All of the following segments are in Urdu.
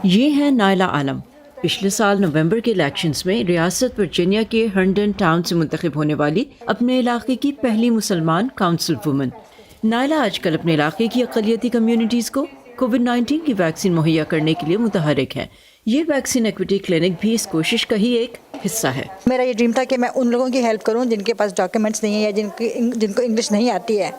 یہ ہیں نائلہ عالم، پچھلے سال نومبر کے الیکشنز میں ریاست ورجینیا کے ہرنڈن ٹاؤن سے منتخب ہونے والی اپنے علاقے کی پہلی مسلمان کونسل وومن۔ نائلہ آج کل اپنے علاقے کی اقلیتی کمیونٹیز کو کووڈ-19 کی ویکسین مہیا کرنے کے لیے متحرک ہے۔ یہ ویکسین ایکویٹی کلینک بھی اس کوشش کا ہی ایک حصہ ہے۔ میرا یہ ڈریم تھا کہ میں ان لوگوں کی ہیلپ کروں جن کے پاس ڈاکیومنٹس نہیں ہیں یا جن کو انگلش نہیں آتی ہے۔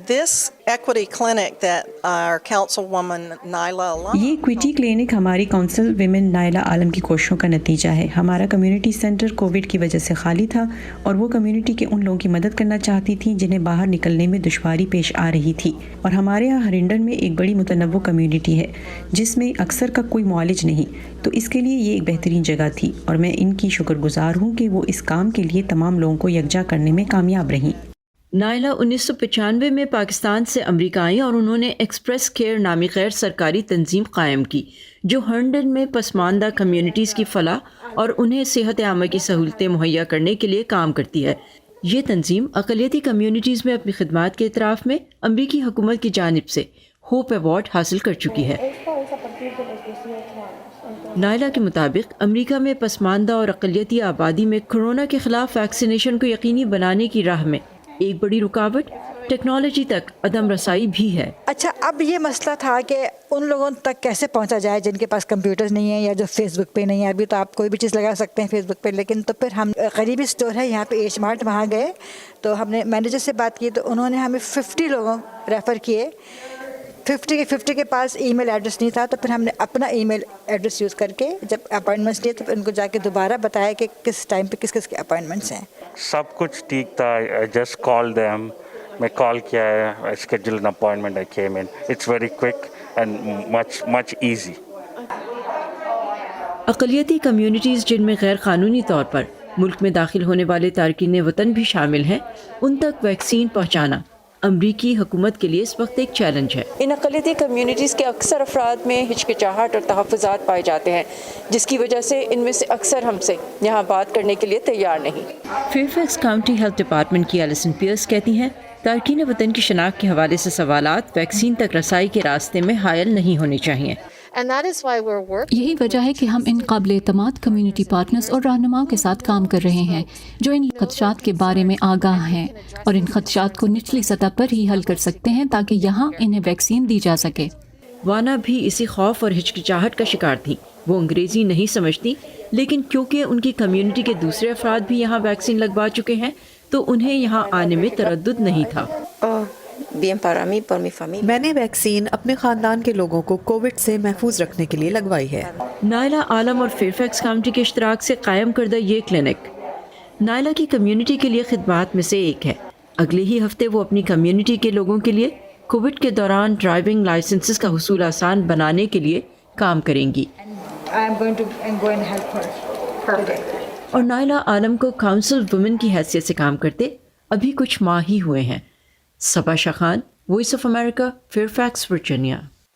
This equity clinic that our councilwoman Naila Alam یہ ایکویٹی کلینک ہماری کونسل ویمن نائلہ عالم کی کوششوں کا نتیجہ ہے۔ ہمارا کمیونٹی سینٹر کووڈ کی وجہ سے خالی تھا اور وہ کمیونٹی کے ان لوگوں کی مدد کرنا چاہتی تھی جنہیں باہر نکلنے میں دشواری پیش آ رہی تھی، اور ہمارے یہاں ہرنڈن میں ایک بڑی متنوع کمیونٹی ہے جس میں اکثر کا کوئی معالج نہیں، تو اس کے لیے یہ ایک بہترین جگہ تھی، اور میں ان کی شکر گزار ہوں کہ وہ اس کام کے لیے تمام لوگوں کو یکجا کرنے میں کامیاب رہیں۔ نائلہ 1995 میں پاکستان سے امریکہ آئیں اور انہوں نے ایکسپریس کیئر نامی غیر سرکاری تنظیم قائم کی جو ہرنڈن میں پسماندہ کمیونٹیز کی فلاح اور انہیں صحت عامہ کی سہولتیں مہیا کرنے کے لیے کام کرتی ہے۔ یہ تنظیم اقلیتی کمیونٹیز میں اپنی خدمات کے اعتراف میں امریکی حکومت کی جانب سے ہوپ ایوارڈ حاصل کر چکی ہے۔ نائلہ کے مطابق امریکہ میں پسماندہ اور اقلیتی آبادی میں کورونا کے خلاف ویکسینیشن کو یقینی بنانے کی راہ میں ایک بڑی رکاوٹ ٹیکنالوجی تک عدم رسائی بھی ہے۔ اچھا، اب یہ مسئلہ تھا کہ ان لوگوں تک کیسے پہنچا جائے جن کے پاس کمپیوٹرز نہیں ہیں یا جو فیس بک پہ نہیں ہے۔ ابھی تو آپ کوئی بھی چیز لگا سکتے ہیں فیس بک پہ، لیکن تو پھر ہم قریبی اسٹور ہے یہاں پہ ایج مارٹ، وہاں گئے تو ہم نے مینیجر سے بات کی تو انہوں نے ہمیں 50 لوگوں ریفر کیے۔ 50 کے پاس ای میل ایڈریس نہیں تھا، تو پھر ہم نے اپنا ای میل ایڈریس یوز کر کے جب اپائنٹمنٹس لیے تو پھر ان کو جا کے دوبارہ بتایا کہ کس ٹائم پہ کس کس کے اپائنٹمنٹس ہیں۔ سب کچھ ٹھیک تھا، جسٹ کال دیم، میں کال کیا ہے، schedule an appointment, I came in, it's very quick and much easy. اقلیتی کمیونٹیز جن میں غیر قانونی طور پر ملک میں داخل ہونے والے تارکین وطن بھی شامل ہیں، ان تک ویکسین پہنچانا امریکی حکومت کے لیے اس وقت ایک چیلنج ہے۔ ان اقلیتی کمیونٹیز کے اکثر افراد میں ہچکچاہٹ اور تحفظات پائے جاتے ہیں، جس کی وجہ سے ان میں سے اکثر ہم سے یہاں بات کرنے کے لیے تیار نہیں۔ فیئرفیکس کاؤنٹی ہیلتھ ڈپارٹمنٹ کی ایلیسن پیئرس کہتی ہیں تارکین وطن کی شناخت کے حوالے سے سوالات ویکسین تک رسائی کے راستے میں حائل نہیں ہونے چاہیے۔ یہی وجہ ہے کہ ہم ان قابل اعتماد کمیونٹی پارٹنرز اور رہنماؤں کے ساتھ کام کر رہے ہیں جو ان خدشات کے بارے میں آگاہ ہیں اور ان خدشات کو نچلی سطح پر ہی حل کر سکتے ہیں تاکہ یہاں انہیں ویکسین دی جا سکے۔ وانا بھی اسی خوف اور ہچکچاہٹ کا شکار تھی۔ وہ انگریزی نہیں سمجھتی، لیکن کیونکہ ان کی کمیونٹی کے دوسرے افراد بھی یہاں ویکسین لگوا چکے ہیں تو انہیں یہاں آنے میں تردد نہیں تھا۔ میں نے ویکسین اپنے خاندان کے لوگوں کو کووڈ سے محفوظ رکھنے کے لیے لگوائی ہے۔ نائلہ عالم اور فیئرفیکس کاؤنٹی کے اشتراک سے قائم کردہ یہ کلینک نائلہ کی کمیونٹی کے لیے خدمات میں سے ایک ہے۔ اگلے ہی ہفتے وہ اپنی کمیونٹی کے لوگوں کے لیے کووڈ کے دوران ڈرائیونگ لائسنسز کا حصول آسان بنانے کے لیے کام کریں گی۔ اور نائلہ عالم کو کونسل وومن کی حیثیت سے کام کرتے ابھی کچھ ماہ ہی ہوئے ہیں۔ Saba Shah Khan, Voice of America, Fairfax, Virginia.